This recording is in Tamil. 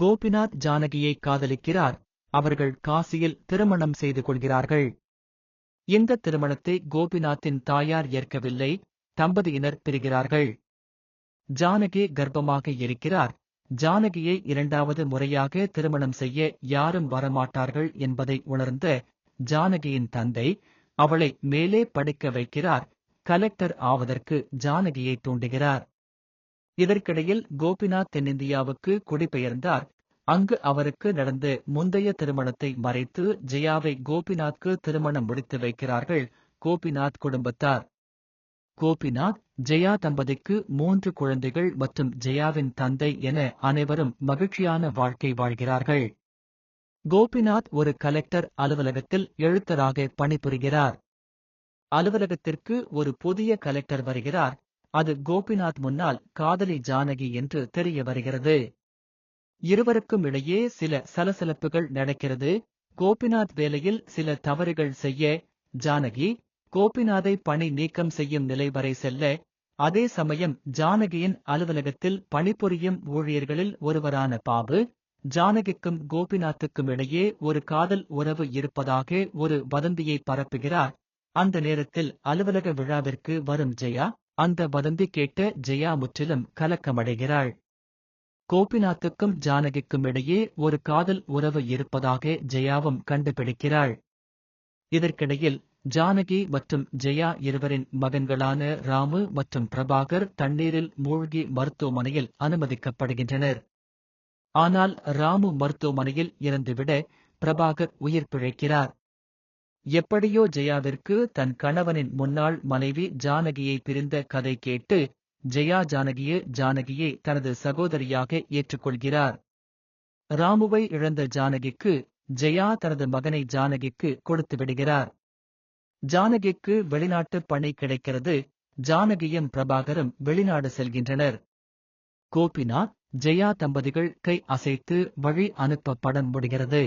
கோபிநாத் ஜானகியை காதலிக்கிறார். அவர்கள் காசியில் திருமணம் செய்து கொள்கிறார்கள். இந்த திருமணத்தை கோபிநாத்தின் தாயார் ஏற்கவில்லை. தம்பதியினர் பிரிகிறார்கள். ஜானகி கர்ப்பமாக இருக்கிறார். ஜானகியை இரண்டாவது முறையாக திருமணம் செய்ய யாரும் வரமாட்டார்கள் என்பதை உணர்ந்த ஜானகியின் தந்தை அவளை மேலே படிக்க வைக்கிறார். கலெக்டர் ஆவதற்கு ஜானகியை தூண்டுகிறார். இதற்கிடையில் கோபிநாத் தென்னிந்தியாவுக்கு குடிபெயர்ந்தார். அங்கு அவருக்கு நடந்த முந்தைய திருமணத்தை மறைத்து ஜெயாவை கோபிநாத்க்கு திருமணம் முடித்து வைக்கிறார்கள் கோபிநாத் குடும்பத்தார். கோபிநாத், ஜெயா தம்பதிக்கு 3 குழந்தைகள் மற்றும் ஜெயாவின் தந்தை என அனைவரும் மகிழ்ச்சியான வாழ்க்கை வாழ்கிறார்கள். கோபிநாத் ஒரு கலெக்டர் அலுவலகத்தில் எழுத்தராக பணிபுரிகிறார். அலுவலகத்திற்கு ஒரு புதிய கலெக்டர் வருகிறார். அது கோபிநாத் முன்னாள் காதலி ஜானகி என்று தெரிய வருகிறது. இருவருக்கும் இடையே சில சலசலப்புகள் நடக்கிறது. கோபிநாத் வேலையில் சில தவறுகள் செய்ய ஜானகி கோபிநாத்தை பணி நீக்கம் செய்யும் நிலை வரை செல்ல, அதே சமயம் ஜானகியின் அலுவலகத்தில் பணிபுரியும் ஊழியர்களில் ஒருவரான பாபு, ஜானகிக்கும் கோபிநாத்துக்கும் இடையே ஒரு காதல் உறவு இருப்பதாக ஒரு வதந்தியை பரப்புகிறார். அந்த நேரத்தில் அலுவலக விழாவிற்கு வரும் ஜெயா, அந்த வதந்தி கேட்ட ஜெயா முற்றிலும் கலக்கமடைகிறாள். கோபிநாத்துக்கும் ஜானகிக்கும் இடையே ஒரு காதல் உறவு இருப்பதாக ஜெயாவும் கண்டுபிடிக்கிறாள். இதற்கிடையில் ஜானகி மற்றும் ஜெயா இருவரின் மகன்களான ராமு மற்றும் பிரபாகர் தண்ணீரில் மூழ்கி மருத்துவமனையில் அனுமதிக்கப்படுகின்றனர். ஆனால் ராமு மருத்துவமனையில் இறந்துவிட பிரபாகர் உயிர் பிழைக்கிறார். எப்படியோ ஜெயாவிற்கு தன் கணவனின் முன்னாள் மனைவி ஜானகியை பிரிந்த கதை கேட்டு ஜெயா ஜானகியை தனது சகோதரியாக ஏற்றுக்கொள்கிறார். ராமுவை இழந்த ஜானகிக்கு ஜெயா தனது மகனை ஜானகிக்கு கொடுத்துவிடுகிறார். ஜானகிக்கு வெளிநாட்டு பணி கிடைக்கிறது. ஜானகியும் பிரபாகரும் வெளிநாடு செல்கின்றனர். கோபிநாத், ஜெயா தம்பதிகள் கை அசைத்து வழி அனுப்ப படம் முடிகிறது.